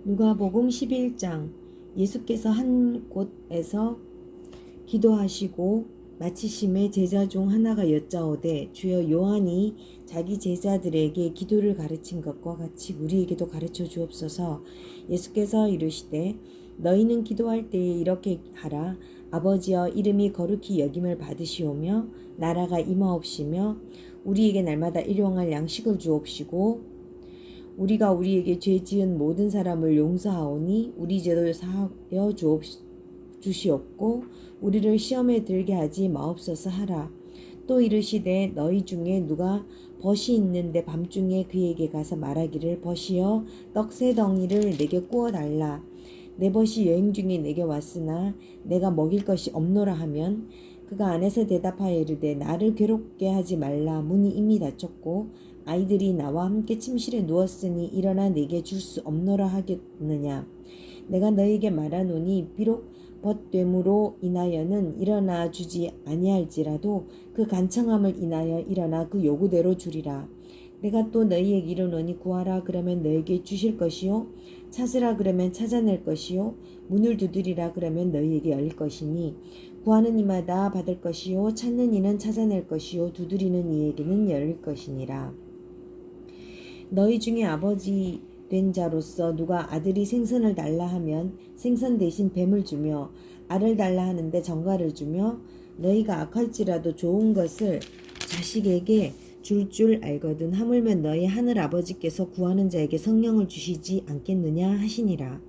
누가복음 11장. 예수께서 한 곳에서 기도하시고 마치심에 제자 중 하나가 여짜오되, 주여, 요한이 자기 제자들에게 기도를 가르친 것과 같이 우리에게도 가르쳐 주옵소서. 예수께서 이르시되, 너희는 기도할 때에 이렇게 하라. 아버지여, 이름이 거룩히 여김을 받으시오며 나라가 임하옵시며 우리에게 날마다 일용할 양식을 주옵시고 우리가 우리에게 죄 지은 모든 사람을 용서하오니 우리 죄도 사하여 주시옵고 우리를 시험에 들게 하지 마옵소서 하라. 또 이르시되, 너희 중에 누가 벗이 있는데 밤중에 그에게 가서 말하기를, 벗이여, 떡 세 덩이를 내게 구워 달라. 내 벗이 여행 중에 내게 왔으나 내가 먹일 것이 없노라 하면, 그가 안에서 대답하여 이르되, 나를 괴롭게 하지 말라. 문이 이미 닫혔고 아이들이 나와 함께 침실에 누웠으니 일어나 내게 줄 수 없노라 하겠느냐. 내가 너에게 말하노니 비록 벗됨으로 인하여는 일어나 주지 아니할지라도 그 간청함을 인하여 일어나 그 요구대로 주리라. 내가 또 너희에게 이르노니, 구하라 그러면 너에게 주실 것이요, 찾으라 그러면 찾아낼 것이요, 문을 두드리라 그러면 너희에게 열릴 것이니, 구하는 이마다 받을 것이요, 찾는 이는 찾아낼 것이요, 두드리는 이에게는 열릴 것이니라. 너희 중에 아버지 된 자로서 누가 아들이 생선을 달라 하면 생선 대신 뱀을 주며, 알을 달라 하는데 정갈을 주며, 너희가 악할지라도 좋은 것을 자식에게 줄 알거든. 하물며 너희 하늘 아버지께서 구하는 자에게 성령을 주시지 않겠느냐 하시니라.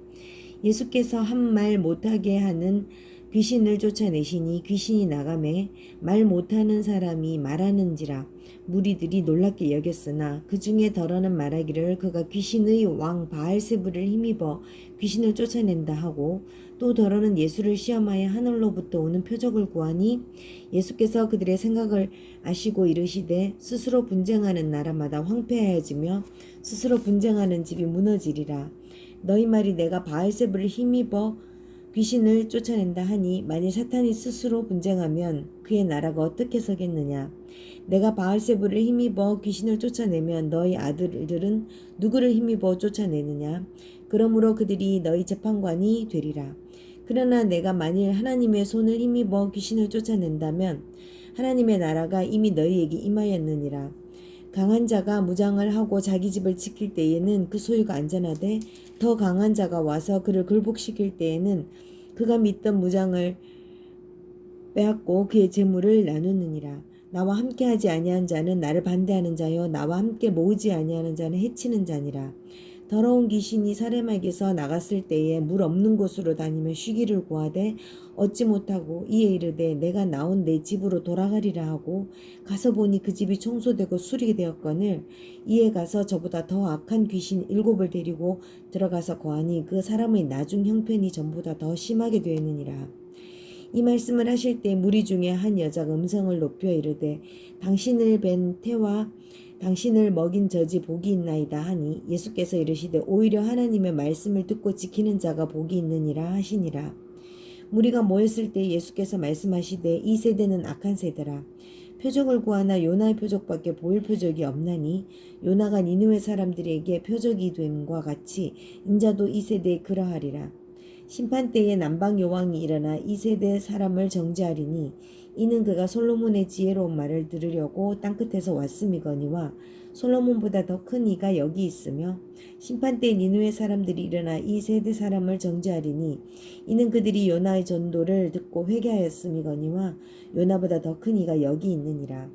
예수께서 한 말 못하게 하는 귀신을 쫓아내시니 귀신이 나가매 말 못하는 사람이 말하는지라. 무리들이 놀랍게 여겼으나 그 중에 덜어는 말하기를, 그가 귀신의 왕 바알세불을 힘입어 귀신을 쫓아낸다 하고, 또 덜어는 예수를 시험하여 하늘로부터 오는 표적을 구하니, 예수께서 그들의 생각을 아시고 이르시되, 스스로 분쟁하는 나라마다 황폐하여지며 스스로 분쟁하는 집이 무너지리라. 너희 말이 내가 바알세불을 힘입어 귀신을 쫓아낸다 하니, 만일 사탄이 스스로 분쟁하면 그의 나라가 어떻게 서겠느냐. 내가 바알세불을 힘입어 귀신을 쫓아내면 너희 아들들은 누구를 힘입어 쫓아내느냐. 그러므로 그들이 너희 재판관이 되리라. 그러나 내가 만일 하나님의 손을 힘입어 귀신을 쫓아낸다면 하나님의 나라가 이미 너희에게 임하였느니라. 강한 자가 무장을 하고 자기 집을 지킬 때에는 그 소유가 안전하되, 더 강한 자가 와서 그를 굴복시킬 때에는 그가 믿던 무장을 빼앗고 그의 재물을 나누느니라. 나와 함께하지 아니한 자는 나를 반대하는 자요, 나와 함께 모으지 아니하는 자는 해치는 자니라. 더러운 귀신이 사람에게서 나갔을 때에 물 없는 곳으로 다니며 쉬기를 구하되 얻지 못하고, 이에 이르되 내가 나온 내 집으로 돌아가리라 하고 가서 보니 그 집이 청소되고 수리게 되었거늘, 이에 가서 저보다 더 악한 귀신 7을 데리고 들어가서 거하니 그 사람의 나중 형편이 전보다 더 심하게 되었느니라. 이 말씀을 하실 때 무리 중에 한 여자가 음성을 높여 이르되, 당신을 뵌 태와 당신을 먹인 저지 복이 있나이다 하니, 예수께서 이르시되, 오히려 하나님의 말씀을 듣고 지키는 자가 복이 있느니라 하시니라. 무리가 모였을 때 예수께서 말씀하시되, 이 세대는 악한 세대라. 표적을 구하나 요나의 표적밖에 보일 표적이 없나니, 요나가 니느웨 사람들에게 표적이 됨과 같이 인자도 이 세대에 그러하리라. 심판 때에 남방 여왕이 일어나 이 세대 사람을 정죄하리니, 이는 그가 솔로몬의 지혜로운 말을 들으려고 땅끝에서 왔음이거니와 솔로몬보다 더 큰 이가 여기 있으며, 심판 때에 니느웨 사람들이 일어나 이 세대 사람을 정죄하리니, 이는 그들이 요나의 전도를 듣고 회개하였음이거니와 요나보다 더 큰 이가 여기 있느니라.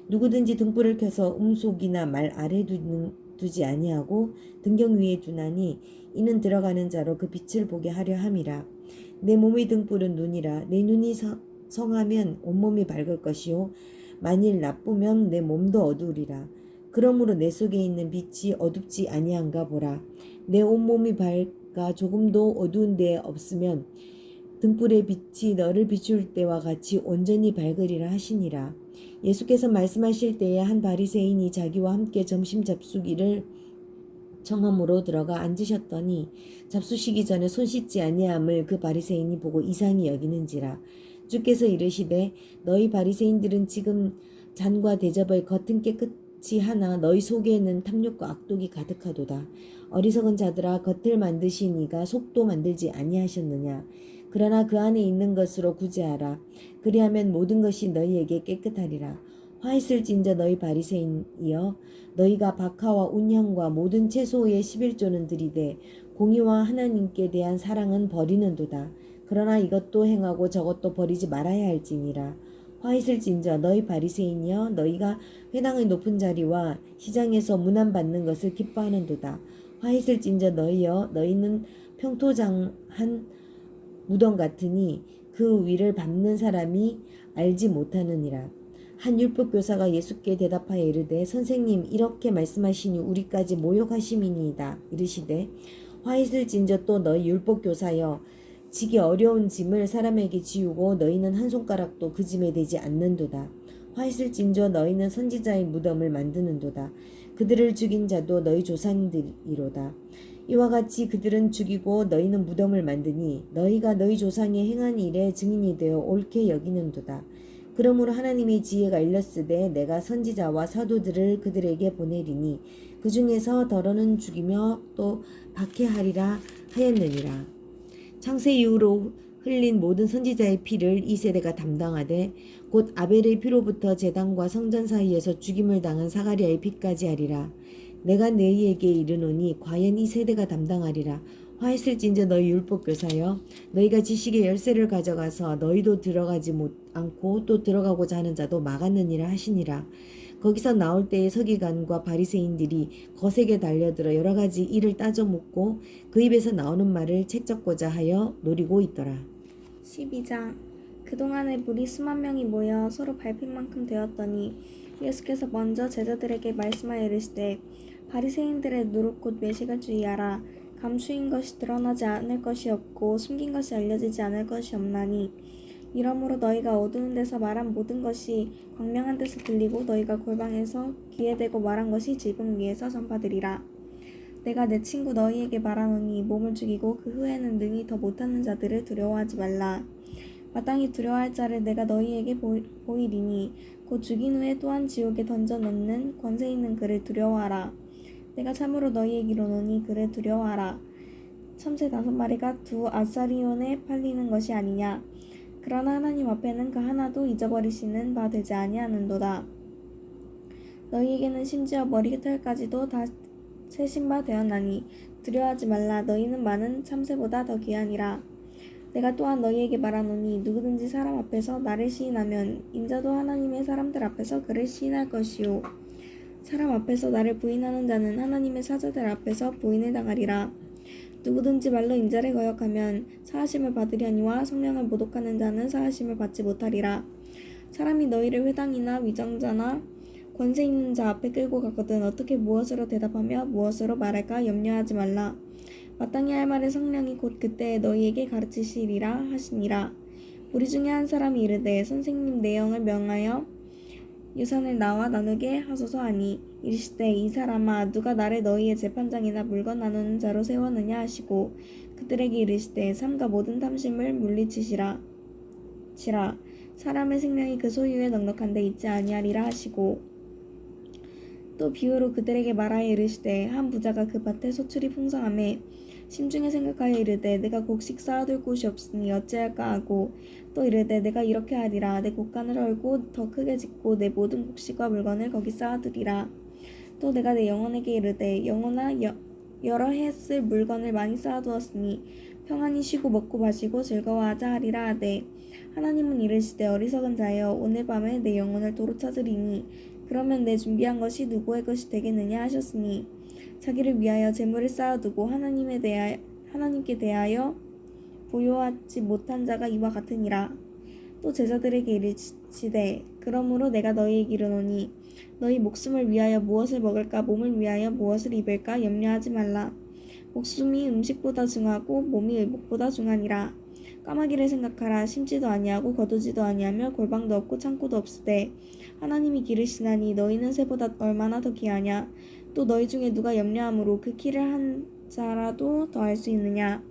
누구든지 등불을 켜서 음속이나 말 아래 두지 아니하고 등경 위에 두나니, 이는 들어가는 자로 그 빛을 보게 하려 함이라. 내 몸의 등불은 눈이라. 내 눈이 성하면 온몸이 밝을 것이요, 만일 나쁘면 내 몸도 어두우리라. 그러므로 내 속에 있는 빛이 어둡지 아니한가 보라. 내 온몸이 밝아 조금도 어두운 데 없으면 등불의 빛이 너를 비출 때와 같이 온전히 밝으리라 하시니라. 예수께서 말씀하실 때에 한 바리새인이 자기와 함께 점심 잡수기를 청함으로 들어가 앉으셨더니, 잡수시기 전에 손 씻지 아니함을 그 바리새인이 보고 이상히 여기는지라. 주께서 이르시되, 너희 바리새인들은 지금 잔과 대접의 겉은 깨끗 하나 너희 속에는 탐욕과 악독이 가득하도다. 어리석은 자들아 겉을 만드시니가 속도 만들지 아니하셨느냐. 그러나 그 안에 있는 것으로 구제하라. 그리하면 모든 것이 너희에게 깨끗하리라. 화 있을진저 너희 바리새인이여, 너희가 박하와 운향과 모든 채소의 11조는 들이되 공의와 하나님께 대한 사랑은 버리는도다. 그러나 이것도 행하고 저것도 버리지 말아야 할지니라. 화 있을진저 너희 바리새인이여, 너희가 회당의 높은 자리와 시장에서 문안받는 것을 기뻐하는도다. 화 있을진저 너희여, 너희는 평토장한 무덤 같으니 그 위를 밟는 사람이 알지 못하느니라. 한 율법교사가 예수께 대답하여 이르되, 선생님, 이렇게 말씀하시니 우리까지 모욕하심이니이다. 이르시되, 화 있을진저 또 너희 율법교사여, 지기 어려운 짐을 사람에게 지우고 너희는 한 손가락도 그 짐에 대지 않는도다. 화 있을진저 너희는 선지자의 무덤을 만드는도다. 그들을 죽인 자도 너희 조상들이로다. 이와 같이 그들은 죽이고 너희는 무덤을 만드니 너희가 너희 조상의 행한 일에 증인이 되어 옳게 여기는도다. 그러므로 하나님의 지혜가 일렀으되 내가 선지자와 사도들을 그들에게 보내리니 그 중에서 더러는 죽이며 또 박해하리라 하였느니라. 창세 이후로 흘린 모든 선지자의 피를 이 세대가 담당하되 곧 아벨의 피로부터 제단과 성전 사이에서 죽임을 당한 사가리아의 피까지 하리라. 내가 너희에게 이르노니 과연 이 세대가 담당하리라. 화 있을진저 너희 율법교사여, 너희가 지식의 열쇠를 가져가서 너희도 들어가지 않고 또 들어가고자 하는 자도 막았느니라 하시니라. 거기서 나올 때에 서기관과 바리새인들이 거세게 달려들어 여러 가지 일을 따져 묻고 그 입에서 나오는 말을 책잡고자 하여 노리고 있더라. 12장. 그동안에 무리 수만 명이 모여 서로 밟힐 만큼 되었더니 예수께서 먼저 제자들에게 말씀하여 이르시되, 바리새인들의 누룩 곧 외식을 주의하라. 감추인 것이 드러나지 않을 것이 없고 숨긴 것이 알려지지 않을 것이 없나니, 이러므로 너희가 어두운 데서 말한 모든 것이 광명한 데서 들리고 너희가 골방에서 귀에 대고 말한 것이 지붕 위에서 전파되리라. 내가 내 친구 너희에게 말하노니 몸을 죽이고 그 후에는 능히 더 못하는 자들을 두려워하지 말라. 마땅히 두려워할 자를 내가 너희에게 보이리니 곧 죽인 후에 또한 지옥에 던져 넣는 권세 있는 그를 두려워하라. 내가 참으로 너희에게 이르노니 그를 두려워하라. 참새 5마리가 두 아사리온에 팔리는 것이 아니냐. 그러나 하나님 앞에는 그 하나도 잊어버리시는 바 되지 아니하는도다. 너희에게는 심지어 머리털까지도 다 세신 바 되었나니 두려워하지 말라. 너희는 많은 참새보다 더 귀하니라. 내가 또한 너희에게 말하노니 누구든지 사람 앞에서 나를 시인하면 인자도 하나님의 사람들 앞에서 그를 시인할 것이요, 사람 앞에서 나를 부인하는 자는 하나님의 사자들 앞에서 부인을 당하리라. 누구든지 말로 인자를 거역하면 사하심을 받으려니와 성령을 모독하는 자는 사하심을 받지 못하리라. 사람이 너희를 회당이나 위정자나 권세 있는 자 앞에 끌고 가거든 어떻게 무엇으로 대답하며 무엇으로 말할까 염려하지 말라. 마땅히 할 말을 성령이 곧 그때에 너희에게 가르치시리라 하시니라. 우리 중에 한 사람이 이르되, 선생님, 내 영을 명하여 유산을 나와 나누게 하소서 하니, 이르시되, 이 사람아, 누가 나를 너희의 재판장이나 물건 나누는 자로 세웠느냐 하시고, 그들에게 이르시되, 삼가 모든 탐심을 물리치시라. 사람의 생명이 그 소유에 넉넉한데 있지 아니하리라 하시고, 또 비유로 그들에게 말하여 이르시되, 한 부자가 그 밭에 소출이 풍성하매 심중에 생각하여 이르되, 내가 곡식 쌓아둘 곳이 없으니 어찌할까 하고, 또 이르되, 내가 이렇게 하리라. 내 곡간을 헐고 더 크게 짓고 내 모든 곡식과 물건을 거기 쌓아두리라. 또 내가 내 영혼에게 이르되, 영혼아, 여러 해 쓸 물건을 많이 쌓아두었으니 평안히 쉬고 먹고 마시고 즐거워하자 하리라 하되, 하나님은 이르시되, 어리석은 자여, 오늘 밤에 내 영혼을 도로 찾으리니 그러면 내 준비한 것이 누구의 것이 되겠느냐 하셨으니, 자기를 위하여 재물을 쌓아두고 하나님께 대하여 부요하지 못한 자가 이와 같으니라. 또 제자들에게 이르시되, 그러므로 내가 너희에게 이르노니 너희 목숨을 위하여 무엇을 먹을까, 몸을 위하여 무엇을 입을까 염려하지 말라. 목숨이 음식보다 중하고 몸이 의복보다 중하니라. 까마귀를 생각하라. 심지도 아니하고 거두지도 아니하며 골방도 없고 창고도 없으되 하나님이 기르시나니 너희는 새보다 얼마나 더 귀하냐. 또 너희 중에 누가 염려함으로 그 키를 한 자라도 더 할 수 있느냐.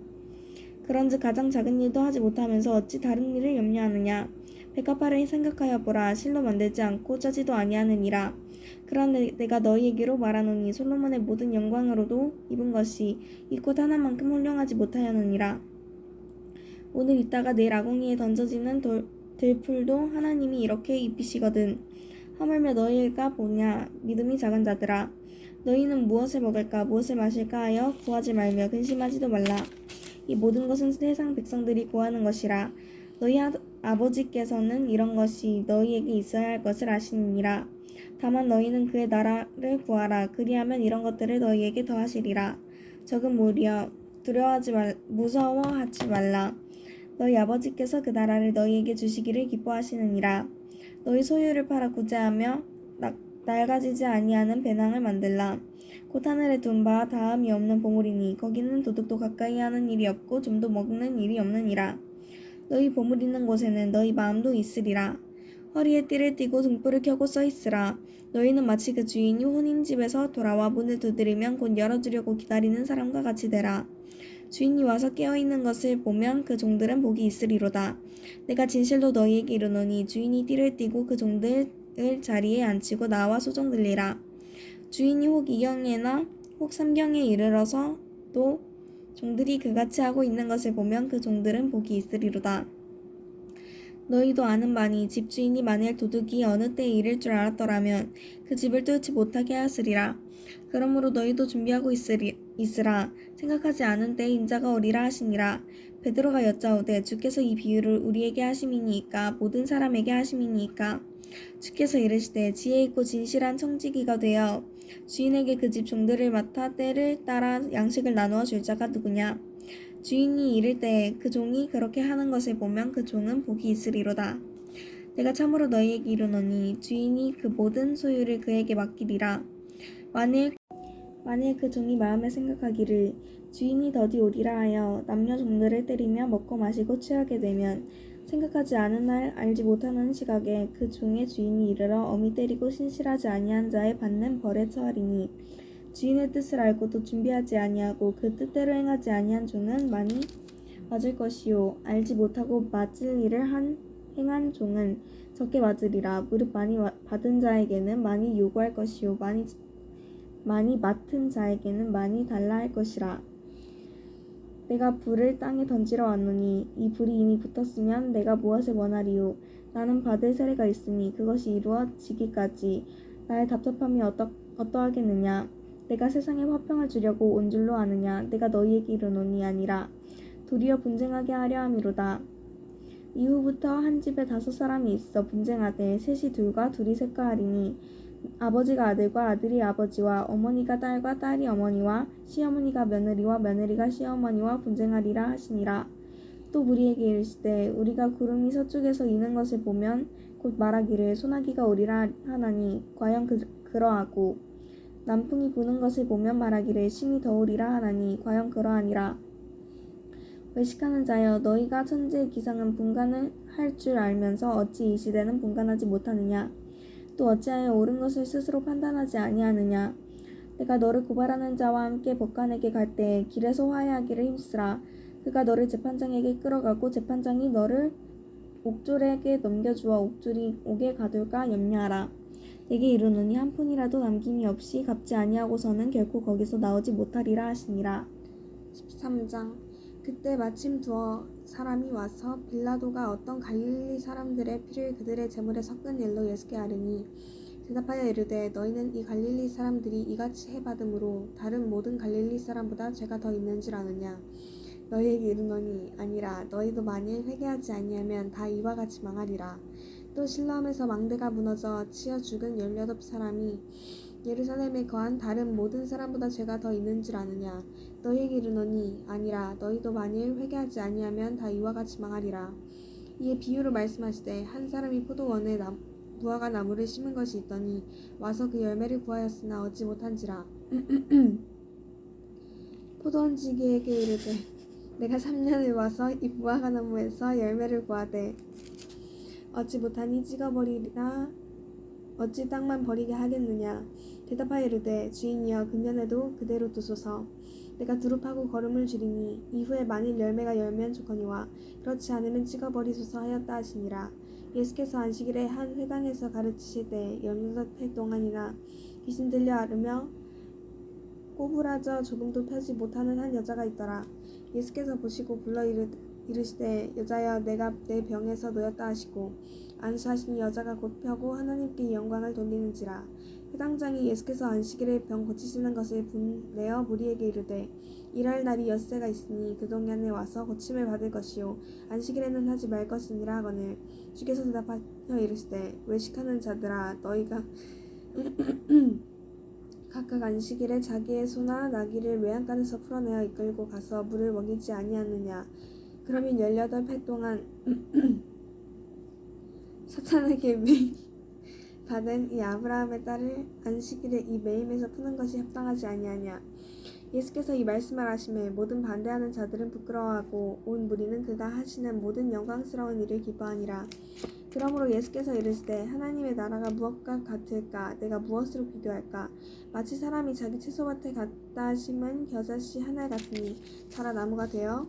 그런즉 가장 작은 일도 하지 못하면서 어찌 다른 일을 염려하느냐. 백합화를 생각하여 보라. 실로 만들지 않고 짜지도 아니하느니라. 그러나 내가 너희에게로 말하노니 솔로몬의 모든 영광으로도 입은 것이 이 꽃 하나만큼 훌륭하지 못하였느니라. 오늘 있다가 내일 아궁이에 던져지는 들풀도 하나님이 이렇게 입히시거든. 하물며 너희가 보냐 믿음이 작은 자들아. 너희는 무엇을 먹을까 무엇을 마실까 하여 구하지 말며 근심하지도 말라. 이 모든 것은 세상 백성들이 구하는 것이라. 너희 아버지께서는 이런 것이 너희에게 있어야 할 것을 아시니라. 다만 너희는 그의 나라를 구하라. 그리하면 이런 것들을 너희에게 더하시리라. 적은 무리여 무서워하지 말라. 너희 아버지께서 그 나라를 너희에게 주시기를 기뻐하시느니라. 너희 소유를 팔아 구제하며 낡아지지 아니하는 배낭을 만들라. 곧 하늘에 둔 바 다함이 없는 보물이니 거기는 도둑도 가까이 하는 일이 없고 좀도 먹는 일이 없느니라. 너희 보물 있는 곳에는 너희 마음도 있으리라. 허리에 띠를 띠고 등불을 켜고 서 있으라. 너희는 마치 그 주인이 혼인집에서 돌아와 문을 두드리면 곧 열어주려고 기다리는 사람과 같이 되라. 주인이 와서 깨어있는 것을 보면 그 종들은 복이 있으리로다. 내가 진실로 너희에게 이르노니 주인이 띠를 띠고 그 종들을 자리에 앉히고 나와 소종 들리라. 주인이 혹 2경에나 혹 3경에 이르러서 또 종들이 그같이 하고 있는 것을 보면 그 종들은 복이 있으리로다. 너희도 아는 바니 집주인이 만일 도둑이 어느 때에 이를 줄 알았더라면 그 집을 뚫지 못하게 하였으리라. 그러므로 너희도 준비하고 있으라. 생각하지 않은 때에 인자가 오리라 하시니라. 베드로가 여짜오되 주께서 이 비유를 우리에게 하심이니이까 모든 사람에게 하심이니이까. 주께서 이르시되 지혜 있고 진실한 청지기가 되어 주인에게 그 집 종들을 맡아 때를 따라 양식을 나누어 줄 자가 누구냐. 주인이 이를 때에 그 종이 그렇게 하는 것을 보면 그 종은 복이 있으리로다. 내가 참으로 너희에게 이르노니 주인이 그 모든 소유를 그에게 맡기리라. 만일 그 종이 마음에 생각하기를 주인이 더디 오리라 하여 남녀 종들을 때리며 먹고 마시고 취하게 되면 생각하지 않은 날 알지 못하는 시각에 그 종의 주인이 이르러 엄히 때리고 신실하지 아니한 자의 받는 벌에 처하리니 주인의 뜻을 알고도 준비하지 아니하고 그 뜻대로 행하지 아니한 종은 많이 맞을 것이요 알지 못하고 맞을 일을 행한 종은 적게 맞으리라. 무릇 많이 받은 자에게는 많이 요구할 것이요 많이 맡은 자에게는 많이 달라 할 것이라. 내가 불을 땅에 던지러 왔노니 이 불이 이미 붙었으면 내가 무엇을 원하리요. 나는 받을 세례가 있으니 그것이 이루어지기까지 나의 답답함이 어떠하겠느냐. 내가 세상에 화평을 주려고 온 줄로 아느냐. 내가 너희에게 이르노니 아니라 도리어 분쟁하게 하려 함이로다. 이후부터 한 집에 5사람이 있어 분쟁하되 셋이 둘과 둘이 셋과 하리니 아버지가 아들과 아들이 아버지와 어머니가 딸과 딸이 어머니와 시어머니가 며느리와 며느리가 시어머니와 분쟁하리라 하시니라. 또 무리에게 이르시되 우리가 구름이 서쪽에서 이는 것을 보면 곧 말하기를 소나기가 오리라 하나니 과연 그러하고 남풍이 부는 것을 보면 말하기를 심히 더우리라 하나니 과연 그러하니라. 외식하는 자여 너희가 천지의 기상은 분간을 할 줄 알면서 어찌 이 시대는 분간하지 못하느냐. 또 어찌하여 옳은 것을 스스로 판단하지 아니하느냐. 내가 너를 고발하는 자와 함께 법관에게 갈 때에 길에서 화해하기를 힘쓰라. 그가 너를 재판장에게 끌어가고 재판장이 너를 옥졸에게 넘겨주어 옥졸이 옥에 가둘까 염려하라. 내게 이르노니 한 푼이라도 남김이 없이 갚지 아니하고서는 결코 거기서 나오지 못하리라 하시니라. 13장. 그때 마침 두어 사람이 와서 빌라도가 어떤 갈릴리 사람들의 피를 그들의 제물에 섞은 일로 예수께 아뢰니 대답하여 이르되 너희는 이 갈릴리 사람들이 이같이 해받음으로 다른 모든 갈릴리 사람보다 죄가 더 있는 줄 아느냐. 너희에게 이르노니 아니라. 너희도 만일 회개하지 아니하면 다 이와 같이 망하리라. 또 실로암에서 망대가 무너져 치여 죽은 18사람이 예루살렘에 거한 다른 모든 사람보다 죄가 더 있는 줄 아느냐. 너희에게 이르노니 아니라. 너희도 만일 회개하지 아니하면 다 이와 같이 망하리라. 이에 비유로 말씀하시되 한 사람이 포도원에 무화과 나무를 심은 것이 있더니 와서 그 열매를 구하였으나 얻지 못한지라. 포도원지기에게 이르되 내가 3년을 와서 이 무화과 나무에서 열매를 구하되 얻지 못하니 찍어버리라. 어찌 땅만 버리게 하겠느냐. 대답하여 이르되 주인이여 금년에도 그대로 두소서. 내가 두릅하고 거름을 주리니 이후에 만일 열매가 열면 좋거니와 그렇지 않으면 찍어버리소서 하였다 하시니라. 예수께서 안식일에 한 회당에서 가르치시되 16해 동안이나 귀신 들려 앓으며 꼬부라져 조금도 펴지 못하는 한 여자가 있더라. 예수께서 보시고 불러 이르시되 여자여 내가 내 병에서 놓였다 하시고 안수하시니 여자가 곧 펴고 하나님께 영광을 돌리는지라. 회당장이 예수께서 안식일에 병 고치시는 것을 분내어 무리에게 이르되 일할 날이 엿새가 있으니 그 동안에 와서 고침을 받을 것이요 안식일에는 하지 말 것이니라 하거늘 주께서 대답하여 이르시되 외식하는 자들아 너희가 각각 안식일에 자기의 소나 나귀를 외양간에서 풀어내어 이끌고 가서 물을 먹이지 아니하느냐. 그러면 18해 동안 사탄에게 받은 이 아브라함의 딸을 안식일에 이 매임에서 푸는 것이 합당하지 아니하냐. 예수께서 이 말씀을 하시매 모든 반대하는 자들은 부끄러워하고 온 무리는 그가 하시는 모든 영광스러운 일을 기뻐하니라. 그러므로 예수께서 이르시되 하나님의 나라가 무엇과 같을까? 내가 무엇으로 비교할까? 마치 사람이 자기 채소밭에 갖다 심은 겨자씨 하나 같으니 자라 나무가 되어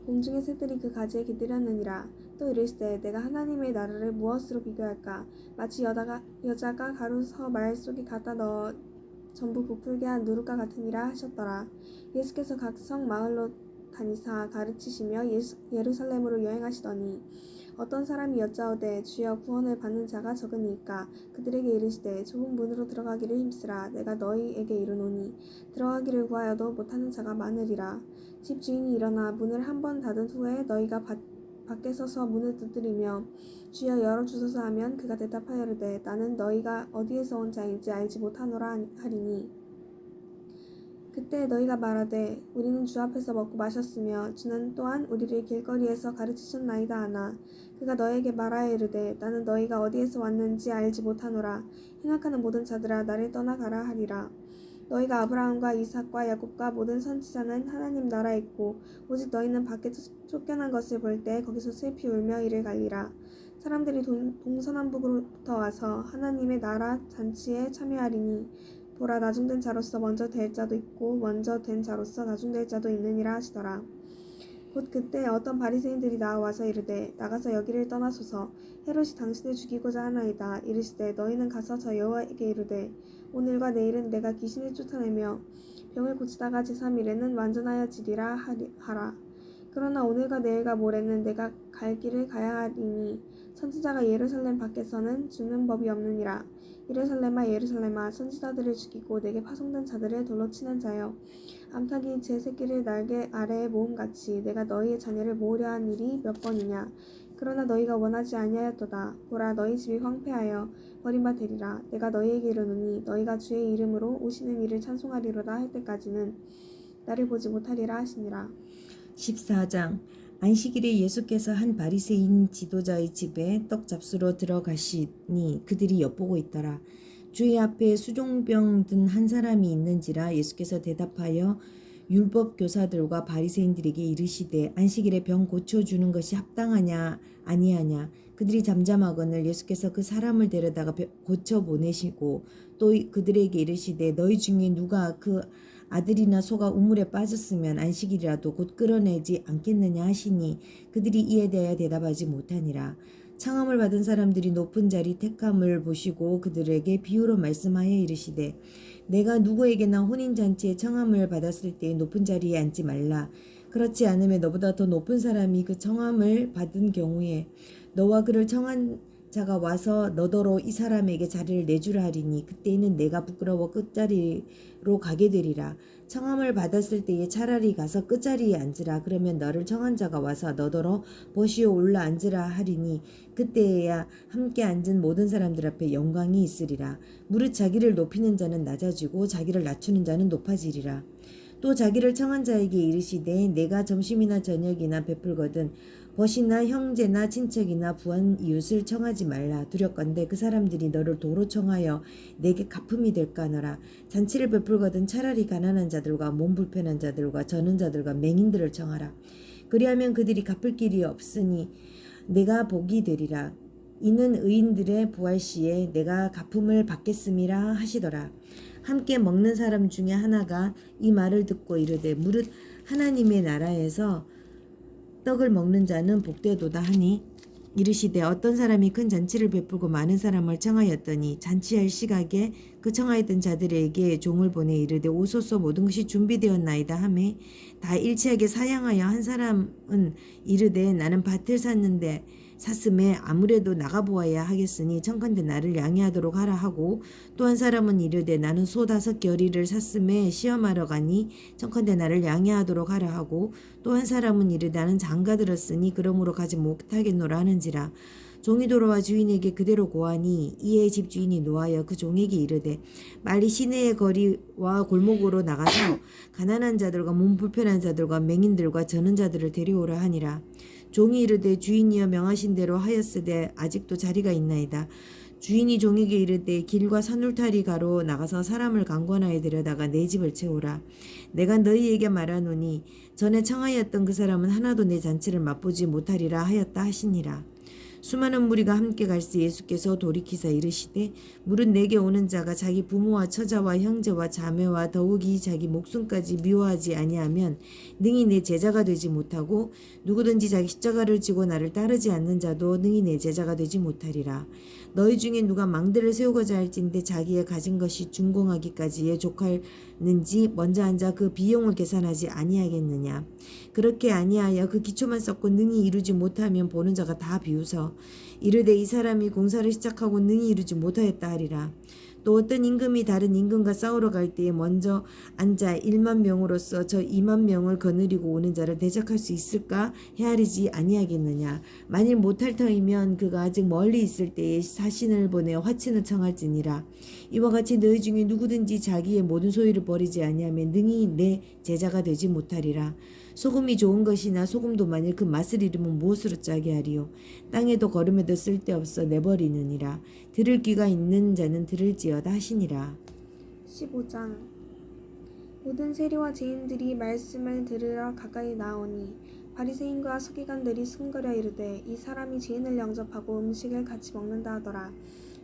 공중의 새들이 그 가지에 깃들였느니라. 또 이르시되 내가 하나님의 나라를 무엇으로 비교할까? 마치 여자가 가루서 말 속에 갖다 넣어 전부 부풀게 한 누룩과 같으니라 하셨더라. 예수께서 각 성 마을로 다니사 가르치시며 예루살렘으로 여행하시더니 어떤 사람이 여짜오되 주여 구원을 받는 자가 적으니까 그들에게 이르시되 좁은 문으로 들어가기를 힘쓰라. 내가 너희에게 이르노니 들어가기를 구하여도 못하는 자가 많으리라. 집 주인이 일어나 문을 한 번 닫은 후에 너희가 밖에 서서 문을 두드리며 주여 열어주소서 하면 그가 대답하여 이르되 나는 너희가 어디에서 온 자인지 알지 못하노라 하리니 그때 너희가 말하되 우리는 주 앞에서 먹고 마셨으며 주는 또한 우리를 길거리에서 가르치셨나이다 하나 그가 너희에게 말하여 이르되 나는 너희가 어디에서 왔는지 알지 못하노라. 행악하는 모든 자들아 나를 떠나가라 하리라. 너희가 아브라함과 이삭과 야곱과 모든 선지자는 하나님 나라에 있고 오직 너희는 밖에 쫓겨난 것을 볼 때 거기서 슬피 울며 이를 갈리라. 사람들이 동서남북으로부터 와서 하나님의 나라 잔치에 참여하리니 보라 나중된 자로서 먼저 될 자도 있고 먼저 된 자로서 나중될 자도 있느니라 하시더라. 곧 그때 어떤 바리새인들이 나와서 이르되 나가서 여기를 떠나소서 헤롯이 당신을 죽이고자 하나이다. 이르시되 너희는 가서 저 여호와에게 이르되 오늘과 내일은 내가 귀신을 쫓아내며 병을 고치다가 제3일에는 완전하여지리라 하라. 그러나 오늘과 내일과 모레는 내가 갈 길을 가야 하리니 선지자가 예루살렘 밖에서는 죽는 법이 없느니라. 예루살렘아 예루살렘아 선지자들을 죽이고 내게 파송된 자들을 돌로 치는 자여 암탉이 제 새끼를 날개 아래에 모음같이 내가 너희의 자녀를 모으려 한 일이 몇 번이냐. 그러나 너희가 원하지 아니하였도다. 보라 너희 집이 황폐하여 버림받으리라. 내가 너희에게 이르노니 너희가 주의 이름으로 오시는 이를 찬송하리로다 할 때까지는 나를 보지 못하리라 하시니라. 14장 안식일에 예수께서 한 바리새인 지도자의 집에 떡 잡수러 들어가시니 그들이 엿보고 있더라. 주의 앞에 수종병 든 한 사람이 있는지라. 예수께서 대답하여 율법 교사들과 바리새인들에게 이르시되 안식일에 병 고쳐주는 것이 합당하냐 아니하냐. 그들이 잠잠하거늘 예수께서 그 사람을 데려다가 고쳐 보내시고 또 그들에게 이르시되 너희 중에 누가 그 아들이나 소가 우물에 빠졌으면 안식일이라도 곧 끌어내지 않겠느냐 하시니 그들이 이에 대하여 대답하지 못하니라. 청함을 받은 사람들이 높은 자리 택함을 보시고 그들에게 비유로 말씀하여 이르시되 내가 누구에게나 혼인잔치에 청함을 받았을 때 높은 자리에 앉지 말라. 그렇지 않으면 너보다 더 높은 사람이 그 청함을 받은 경우에 너와 그를 청한 자가 와서 너더러 이 사람에게 자리를 내주라 하리니 그때에는 내가 부끄러워 끝자리로 가게 되리라. 청함을 받았을 때에 차라리 가서 끝자리에 앉으라. 그러면 너를 청한 자가 와서 너더러 보시오 올라 앉으라 하리니 그때에야 함께 앉은 모든 사람들 앞에 영광이 있으리라. 무릇 자기를 높이는 자는 낮아지고 자기를 낮추는 자는 높아지리라. 또 자기를 청한 자에게 이르시되 내가 점심이나 저녁이나 베풀거든 벗이나 형제나 친척이나 부한 이웃을 청하지 말라. 두렵건대 그 사람들이 너를 도로 청하여 내게 갚음이 될까 하노라. 잔치를 베풀거든 차라리 가난한 자들과 몸 불편한 자들과 저는 자들과 맹인들을 청하라. 그리하면 그들이 갚을 길이 없으니 내가 복이 되리라. 이는 의인들의 부활 시에 내가 갚음을 받겠음이라 하시더라. 함께 먹는 사람 중에 하나가 이 말을 듣고 이르되 무릇 하나님의 나라에서 떡을 먹는 자는 복되도다 하니 이르시되 어떤 사람이 큰 잔치를 베풀고 많은 사람을 청하였더니 잔치할 시각에 그 청하였던 자들에게 종을 보내 이르되 오소서 모든 것이 준비되었나이다 하매 다 일치하게 사양하여 한 사람은 이르되 나는 밭을 샀음에 아무래도 나가보아야 하겠으니 청컨대 나를 양해하도록 하라 하고 또 한 사람은 이르되 나는 소 5겨리를 샀음에 시험하러 가니 청컨대 나를 양해하도록 하라 하고 또 한 사람은 이르되 나는 장가들었으니 그러므로 가지 못하겠노라 하는지라. 종이 돌아와 주인에게 그대로 고하니 이에 집주인이 노하여 그 종에게 이르되 빨리 시내의 거리와 골목으로 나가서 가난한 자들과 몸 불편한 자들과 맹인들과 저는 자들을 데려오라 하니라. 종이 이르되 주인이여 명하신 대로 하였으되 아직도 자리가 있나이다. 주인이 종에게 이르되 길과 산울타리 가로 나가서 사람을 강권하여 데려다가 내 집을 채우라. 내가 너희에게 말하노니 전에 청하였던 그 사람은 하나도 내 잔치를 맛보지 못하리라 하였다 하시니라. 수많은 무리가 함께 갈새 예수께서 돌이키사 이르시되 물은 내게 오는 자가 자기 부모와 처자와 형제와 자매와 더욱이 자기 목숨까지 미워하지 아니하면 능히 내 제자가 되지 못하고 누구든지 자기 십자가를 지고 나를 따르지 않는 자도 능히 내 제자가 되지 못하리라. 너희 중에 누가 망대를 세우고자 할진대 자기의 가진 것이 준공하기까지에 족하는지 먼저 앉아 그 비용을 계산하지 아니하겠느냐. 그렇게 아니하여 그 기초만 쌓고 능히 이루지 못하면 보는 자가 다 비웃어 이르되 이 사람이 공사를 시작하고 능히 이루지 못하였다 하리라. 또 어떤 임금이 다른 임금과 싸우러 갈 때에 먼저 앉아 1만 명으로서 저 2만 명을 거느리고 오는 자를 대적할 수 있을까 헤아리지 아니하겠느냐. 만일 못할 터이면 그가 아직 멀리 있을 때에 사신을 보내어 화친을 청할지니라. 이와 같이 너희 중에 누구든지 자기의 모든 소유를 버리지 아니하면 능히 내 제자가 되지 못하리라. 소금이 좋은 것이나 소금도 만일 그 맛을 잃으면 무엇으로 짜게 하리요. 땅에도 거름에도 쓸데없어 내버리느니라. 들을 귀가 있는 자는 들을지어다 하시니라. 15장. 모든 세리와 죄인들이 말씀을 들으러 가까이 나오니 바리새인과 서기관들이 숨거려 이르되 이 사람이 죄인을 영접하고 음식을 같이 먹는다 하더라.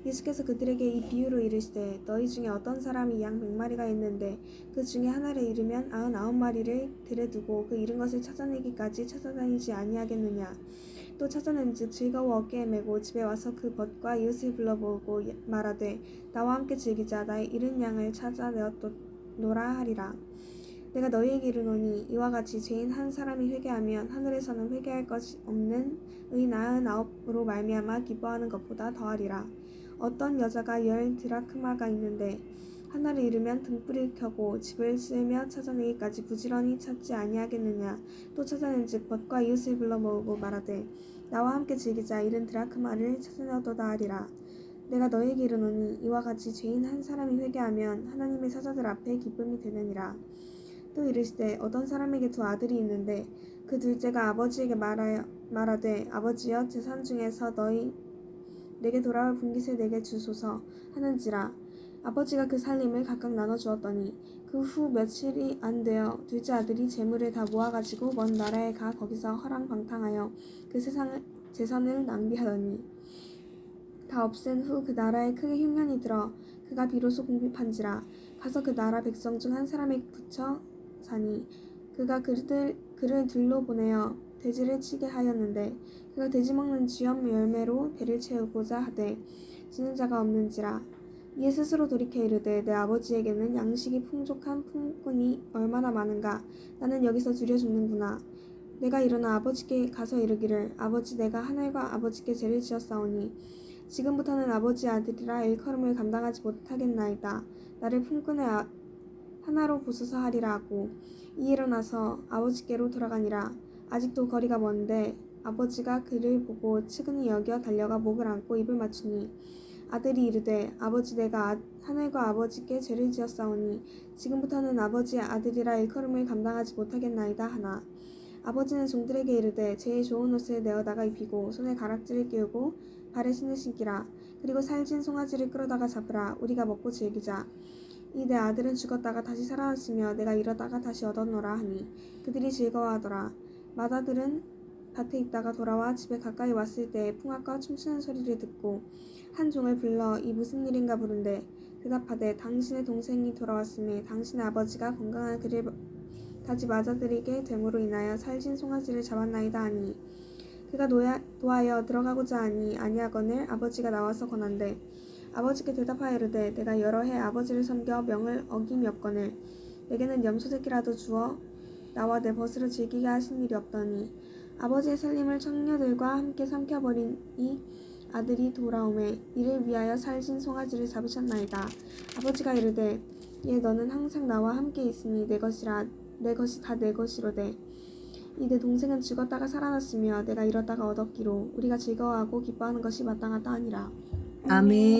예수께서 그들에게 이 비유로 이르시되 너희 중에 어떤 사람이 양 100마리가 있는데 그 중에 하나를 잃으면 99마리를 들에 두고 그 잃은 것을 찾아내기까지 찾아다니지 아니하겠느냐. 또 찾아낸즉 즐거워 어깨에 메고 집에 와서 그 벗과 이웃을 불러모으고 말하되 나와 함께 즐기자. 나의 잃은 양을 찾아내었노라 하리라. 내가 너희에게 이르노니 이와 같이 죄인 한 사람이 회개하면 하늘에서는 회개할 것이 없는 의 99으로 말미암아 기뻐하는 것보다 더하리라. 어떤 여자가 10드라크마가 있는데 하나를 잃으면 등불을 켜고 집을 쓸며 찾아내기까지 부지런히 찾지 아니하겠느냐. 또 찾아낸즉 벗과 이웃을 불러 모으고 말하되 나와 함께 즐기자. 잃은 드라크마를 찾아내었도다 하리라. 내가 너희에게 이르노니 이와 같이 죄인 한 사람이 회개하면 하나님의 사자들 앞에 기쁨이 되느니라. 또 이르시되 어떤 사람에게 2 아들이 있는데 그 둘째가 아버지에게 말하되 아버지여 재산 중에서 내게 돌아올 분깃을 내게 주소서 하는지라. 아버지가 그 살림을 각각 나눠 주었더니 그 후 며칠이 안 되어 둘째 아들이 재물을 다 모아가지고 먼 나라에 가 거기서 허랑방탕하여 그 재산을 낭비하더니 다 없앤 후 그 나라에 크게 흉년이 들어 그가 비로소 궁핍한지라. 가서 그 나라 백성 중 한 사람에 붙여 사니 그가 그를 들로 보내어 돼지를 치게 하였는데 그가 돼지 먹는 쥐염 열매로 배를 채우고자 하되 주는 자가 없는지라. 이에 스스로 돌이켜 이르되 내 아버지에게는 양식이 풍족한 품꾼이 얼마나 많은가. 나는 여기서 줄여 죽는구나. 내가 일어나 아버지께 가서 이르기를 아버지 내가 하늘과 아버지께 죄를 지었사오니 지금부터는 아버지 아들이라 일컬음을 감당하지 못하겠나이다. 나를 품꾼의 하나로 보소서 하리라 하고 이 일어나서 아버지께로 돌아가니라. 아직도 거리가 먼데 아버지가 그를 보고 측은히 여겨 달려가 목을 안고 입을 맞추니 아들이 이르되 아버지 내가 하늘과 아버지께 죄를 지었사오니 지금부터는 아버지의 아들이라 일컬음을 감당하지 못하겠나이다 하나. 아버지는 종들에게 이르되 제일 좋은 옷을 내어다가 입히고 손에 가락지를 끼우고 발에 신을 신기라. 그리고 살진 송아지를 끌어다가 잡으라. 우리가 먹고 즐기자. 이 내 아들은 죽었다가 다시 살아났으며 내가 잃었다가 다시 얻었노라 하니 그들이 즐거워하더라. 맏아들은 밭에 있다가 돌아와 집에 가까이 왔을 때 풍악과 춤추는 소리를 듣고 한 종을 불러 이 무슨 일인가 부른데 대답하되 당신의 동생이 돌아왔으며 당신의 아버지가 건강한 그를 다시 맏아들에게 됨으로 인하여 살진 송아지를 잡았나이다 하니 그가 노하여 들어가고자 하니 아니하거늘 아버지가 나와서 권한대. 아버지께 대답하여 이르되 내가 여러 해 아버지를 섬겨 명을 어김이 없거늘 내게는 염소 새끼라도 주어 나와 내 벗으로 즐기게 하신 일이 없더니 아버지의 살림을 청녀들과 함께 삼켜버린 이 아들이 돌아오매 이를 위하여 살진 송아지를 잡으셨나이다. 아버지가 이르되 예 너는 항상 나와 함께 있으니 내 것이 다 내 것이로되 이 내 동생은 죽었다가 살아났으며 내가 잃었다가 얻었기로 우리가 즐거워하고 기뻐하는 것이 마땅하다 하니라. 아멘.